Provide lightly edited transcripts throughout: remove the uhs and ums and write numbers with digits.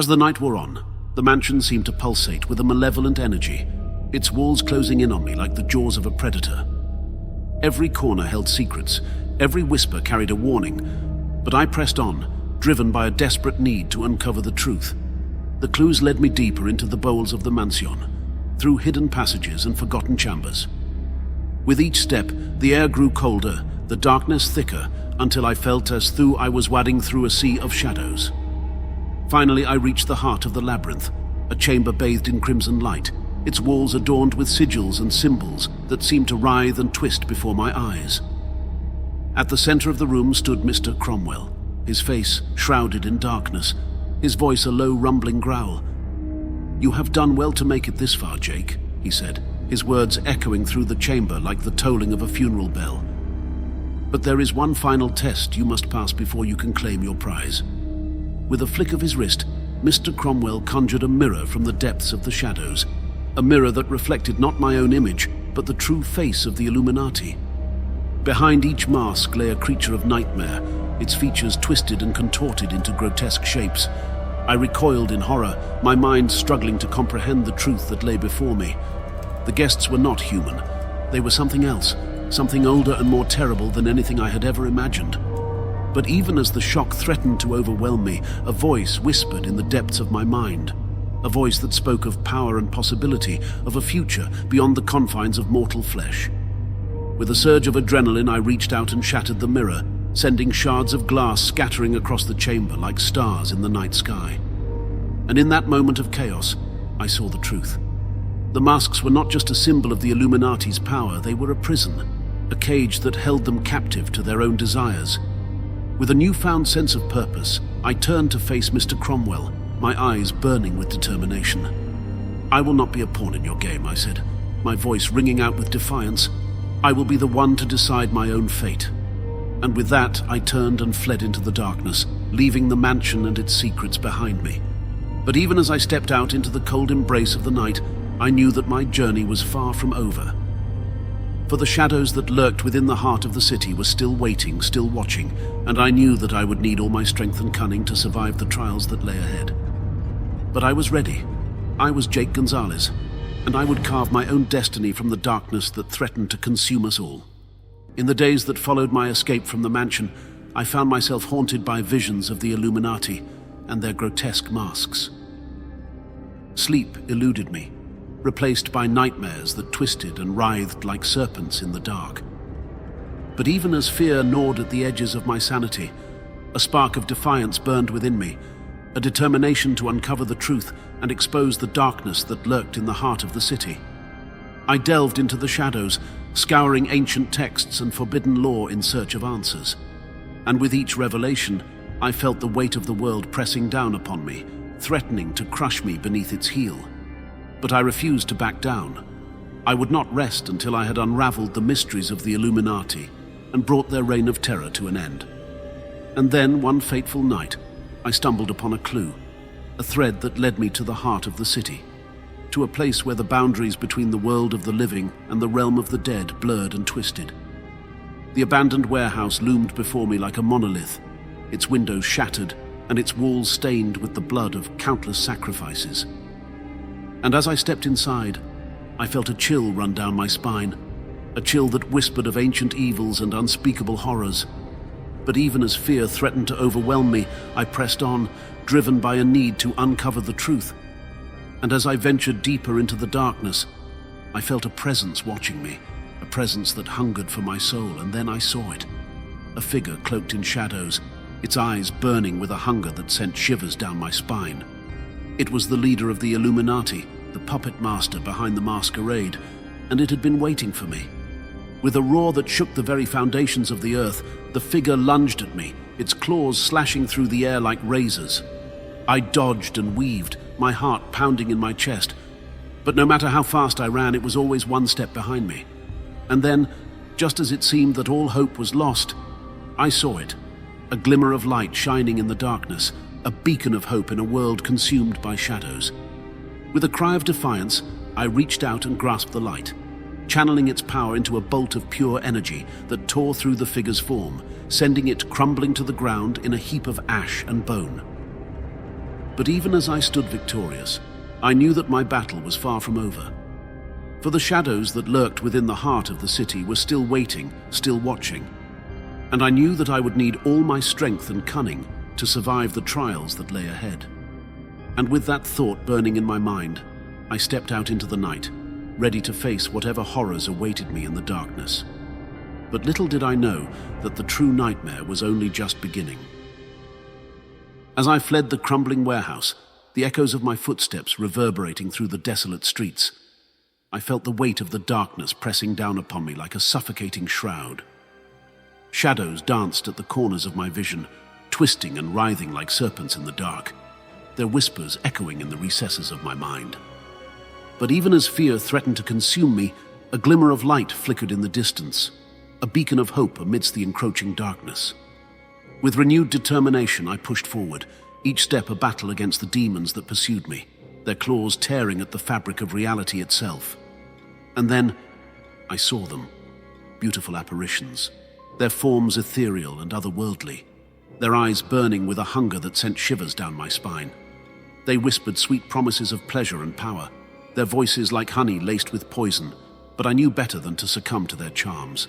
As the night wore on, the mansion seemed to pulsate with a malevolent energy, its walls closing in on me like the jaws of a predator. Every corner held secrets, every whisper carried a warning, but I pressed on, driven by a desperate need to uncover the truth. The clues led me deeper into the bowels of the mansion, through hidden passages and forgotten chambers. With each step, the air grew colder, the darkness thicker, until I felt as though I was wading through a sea of shadows. Finally, I reached the heart of the labyrinth, a chamber bathed in crimson light, its walls adorned with sigils and symbols that seemed to writhe and twist before my eyes. At the center of the room stood Mr. Cromwell, his face shrouded in darkness, his voice a low rumbling growl. "You have done well to make it this far, Jake," he said, his words echoing through the chamber like the tolling of a funeral bell. "But there is one final test you must pass before you can claim your prize." With a flick of his wrist, Mr. Cromwell conjured a mirror from the depths of the shadows, a mirror that reflected not my own image, but the true face of the Illuminati. Behind each mask lay a creature of nightmare, its features twisted and contorted into grotesque shapes. I recoiled in horror, my mind struggling to comprehend the truth that lay before me. The guests were not human. They were something else, something older and more terrible than anything I had ever imagined. But even as the shock threatened to overwhelm me, a voice whispered in the depths of my mind. A voice that spoke of power and possibility, of a future beyond the confines of mortal flesh. With a surge of adrenaline, I reached out and shattered the mirror, sending shards of glass scattering across the chamber like stars in the night sky. And in that moment of chaos, I saw the truth. The masks were not just a symbol of the Illuminati's power, they were a prison, a cage that held them captive to their own desires. With a newfound sense of purpose, I turned to face Mr. Cromwell, my eyes burning with determination. "I will not be a pawn in your game," I said, my voice ringing out with defiance. "I will be the one to decide my own fate." And with that, I turned and fled into the darkness, leaving the mansion and its secrets behind me. But even as I stepped out into the cold embrace of the night, I knew that my journey was far from over. For the shadows that lurked within the heart of the city were still waiting, still watching, and I knew that I would need all my strength and cunning to survive the trials that lay ahead. But I was ready. I was Jake Gonzalez, and I would carve my own destiny from the darkness that threatened to consume us all. In the days that followed my escape from the mansion, I found myself haunted by visions of the Illuminati and their grotesque masks. Sleep eluded me, replaced by nightmares that twisted and writhed like serpents in the dark. But even as fear gnawed at the edges of my sanity, a spark of defiance burned within me, a determination to uncover the truth and expose the darkness that lurked in the heart of the city. I delved into the shadows, scouring ancient texts and forbidden lore in search of answers. And with each revelation, I felt the weight of the world pressing down upon me, threatening to crush me beneath its heel. But I refused to back down. I would not rest until I had unraveled the mysteries of the Illuminati and brought their reign of terror to an end. And then, one fateful night, I stumbled upon a clue, a thread that led me to the heart of the city, to a place where the boundaries between the world of the living and the realm of the dead blurred and twisted. The abandoned warehouse loomed before me like a monolith, its windows shattered and its walls stained with the blood of countless sacrifices. And as I stepped inside, I felt a chill run down my spine, a chill that whispered of ancient evils and unspeakable horrors. But even as fear threatened to overwhelm me, I pressed on, driven by a need to uncover the truth. And as I ventured deeper into the darkness, I felt a presence watching me, a presence that hungered for my soul, and then I saw it. A figure cloaked in shadows, its eyes burning with a hunger that sent shivers down my spine. It was the leader of the Illuminati, the puppet master behind the Masquerade, and it had been waiting for me. With a roar that shook the very foundations of the earth, the figure lunged at me, its claws slashing through the air like razors. I dodged and weaved, my heart pounding in my chest. But no matter how fast I ran, it was always one step behind me. And then, just as it seemed that all hope was lost, I saw it, a glimmer of light shining in the darkness, a beacon of hope in a world consumed by shadows. With a cry of defiance, I reached out and grasped the light, channeling its power into a bolt of pure energy that tore through the figure's form, sending it crumbling to the ground in a heap of ash and bone. But even as I stood victorious, I knew that my battle was far from over. For the shadows that lurked within the heart of the city were still waiting, still watching. And I knew that I would need all my strength and cunning to survive the trials that lay ahead. And with that thought burning in my mind, I stepped out into the night, ready to face whatever horrors awaited me in the darkness. But little did I know that the true nightmare was only just beginning. As I fled the crumbling warehouse, the echoes of my footsteps reverberating through the desolate streets, I felt the weight of the darkness pressing down upon me like a suffocating shroud. Shadows danced at the corners of my vision, twisting and writhing like serpents in the dark, their whispers echoing in the recesses of my mind. But even as fear threatened to consume me, a glimmer of light flickered in the distance, a beacon of hope amidst the encroaching darkness. With renewed determination, I pushed forward, each step a battle against the demons that pursued me, their claws tearing at the fabric of reality itself. And then I saw them, beautiful apparitions, their forms ethereal and otherworldly, their eyes burning with a hunger that sent shivers down my spine. They whispered sweet promises of pleasure and power, their voices like honey laced with poison, but I knew better than to succumb to their charms.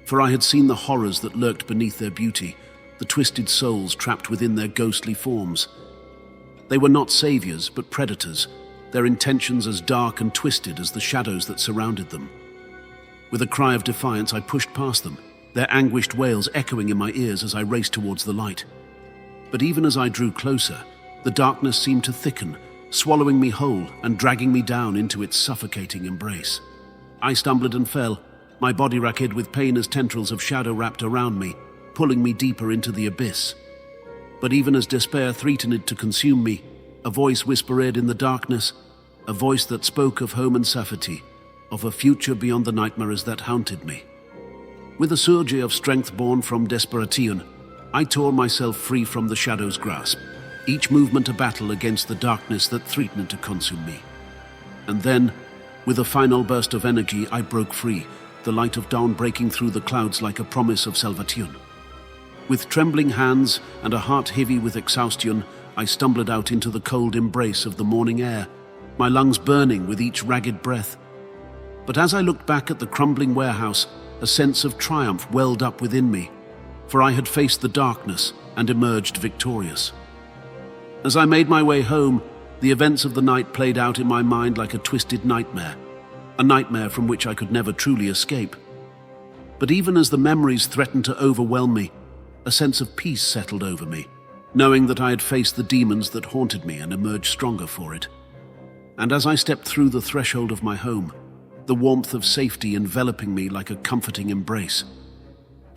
For I had seen the horrors that lurked beneath their beauty, the twisted souls trapped within their ghostly forms. They were not saviors, but predators, their intentions as dark and twisted as the shadows that surrounded them. With a cry of defiance, I pushed past them, their anguished wails echoing in my ears as I raced towards the light. But even as I drew closer, the darkness seemed to thicken, swallowing me whole and dragging me down into its suffocating embrace. I stumbled and fell, my body racked with pain as tendrils of shadow wrapped around me, pulling me deeper into the abyss. But even as despair threatened to consume me, a voice whispered in the darkness, a voice that spoke of home and safety, of a future beyond the nightmares that haunted me. With a surge of strength born from desperation, I tore myself free from the shadow's grasp, each movement a battle against the darkness that threatened to consume me. And then, with a final burst of energy, I broke free, the light of dawn breaking through the clouds like a promise of salvation. With trembling hands and a heart heavy with exhaustion, I stumbled out into the cold embrace of the morning air, my lungs burning with each ragged breath. But as I looked back at the crumbling warehouse, a sense of triumph welled up within me, for I had faced the darkness and emerged victorious. As I made my way home, the events of the night played out in my mind like a twisted nightmare, a nightmare from which I could never truly escape. But even as the memories threatened to overwhelm me, a sense of peace settled over me, knowing that I had faced the demons that haunted me and emerged stronger for it. And as I stepped through the threshold of my home, the warmth of safety enveloping me like a comforting embrace,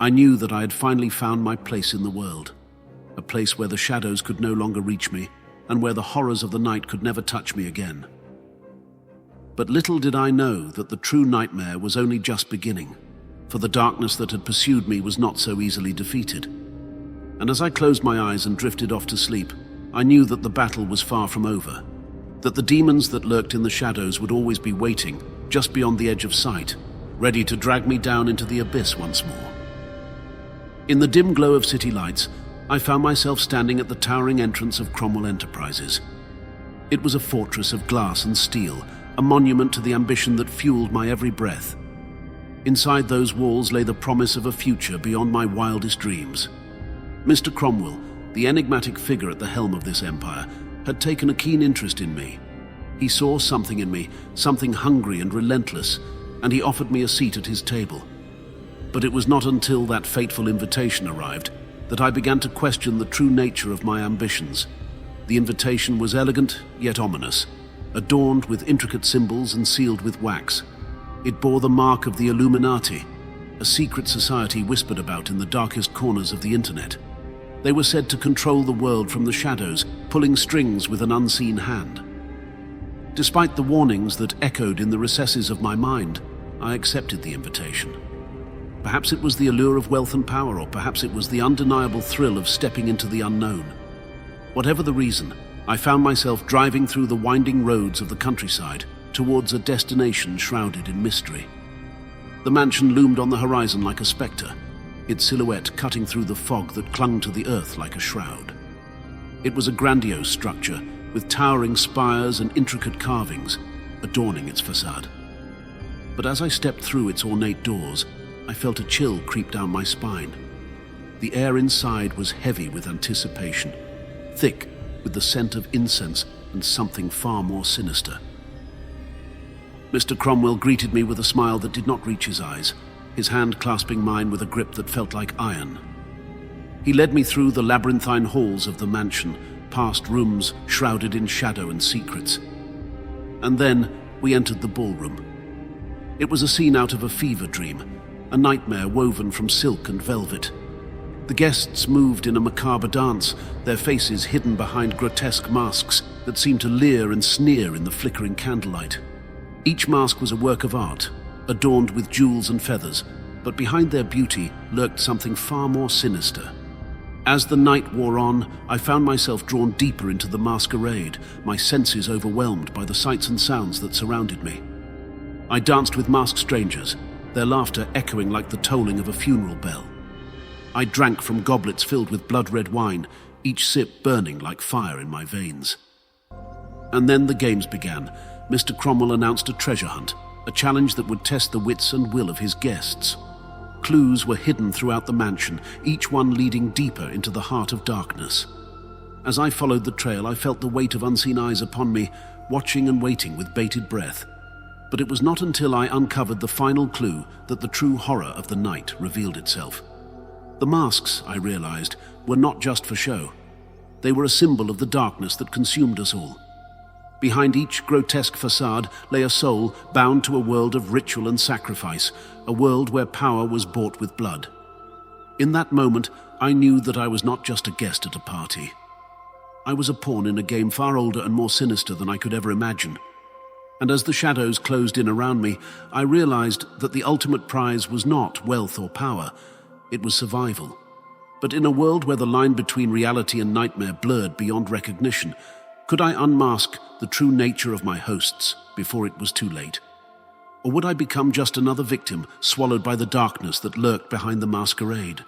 I knew that I had finally found my place in the world, a place where the shadows could no longer reach me and where the horrors of the night could never touch me again. But little did I know that the true nightmare was only just beginning, for the darkness that had pursued me was not so easily defeated. And as I closed my eyes and drifted off to sleep, I knew that the battle was far from over, that the demons that lurked in the shadows would always be waiting just beyond the edge of sight, ready to drag me down into the abyss once more. In the dim glow of city lights, I found myself standing at the towering entrance of Cromwell Enterprises. It was a fortress of glass and steel, a monument to the ambition that fueled my every breath. Inside those walls lay the promise of a future beyond my wildest dreams. Mr. Cromwell, the enigmatic figure at the helm of this empire, had taken a keen interest in me. He saw something in me, something hungry and relentless, and he offered me a seat at his table. But it was not until that fateful invitation arrived that I began to question the true nature of my ambitions. The invitation was elegant, yet ominous, adorned with intricate symbols and sealed with wax. It bore the mark of the Illuminati, a secret society whispered about in the darkest corners of the internet. They were said to control the world from the shadows, pulling strings with an unseen hand. Despite the warnings that echoed in the recesses of my mind, I accepted the invitation. Perhaps it was the allure of wealth and power, or perhaps it was the undeniable thrill of stepping into the unknown. Whatever the reason, I found myself driving through the winding roads of the countryside towards a destination shrouded in mystery. The mansion loomed on the horizon like a spectre, its silhouette cutting through the fog that clung to the earth like a shroud. It was a grandiose structure, with towering spires and intricate carvings adorning its facade. But as I stepped through its ornate doors, I felt a chill creep down my spine. The air inside was heavy with anticipation, thick with the scent of incense and something far more sinister. Mr. Cromwell greeted me with a smile that did not reach his eyes, his hand clasping mine with a grip that felt like iron. He led me through the labyrinthine halls of the mansion, past rooms shrouded in shadow and secrets. And then we entered the ballroom. It was a scene out of a fever dream, a nightmare woven from silk and velvet. The guests moved in a macabre dance, their faces hidden behind grotesque masks that seemed to leer and sneer in the flickering candlelight. Each mask was a work of art, adorned with jewels and feathers, but behind their beauty lurked something far more sinister. As the night wore on, I found myself drawn deeper into the masquerade, my senses overwhelmed by the sights and sounds that surrounded me. I danced with masked strangers, their laughter echoing like the tolling of a funeral bell. I drank from goblets filled with blood-red wine, each sip burning like fire in my veins. And then the games began. Mr. Cromwell announced a treasure hunt, a challenge that would test the wits and will of his guests. Clues were hidden throughout the mansion, each one leading deeper into the heart of darkness. As I followed the trail, I felt the weight of unseen eyes upon me, watching and waiting with bated breath. But it was not until I uncovered the final clue that the true horror of the night revealed itself. The masks, I realized, were not just for show. They were a symbol of the darkness that consumed us all. Behind each grotesque facade lay a soul bound to a world of ritual and sacrifice, a world where power was bought with blood. In that moment, I knew that I was not just a guest at a party. I was a pawn in a game far older and more sinister than I could ever imagine. And as the shadows closed in around me, I realized that the ultimate prize was not wealth or power, it was survival. But in a world where the line between reality and nightmare blurred beyond recognition, could I unmask the true nature of my hosts before it was too late? Or would I become just another victim swallowed by the darkness that lurked behind the masquerade?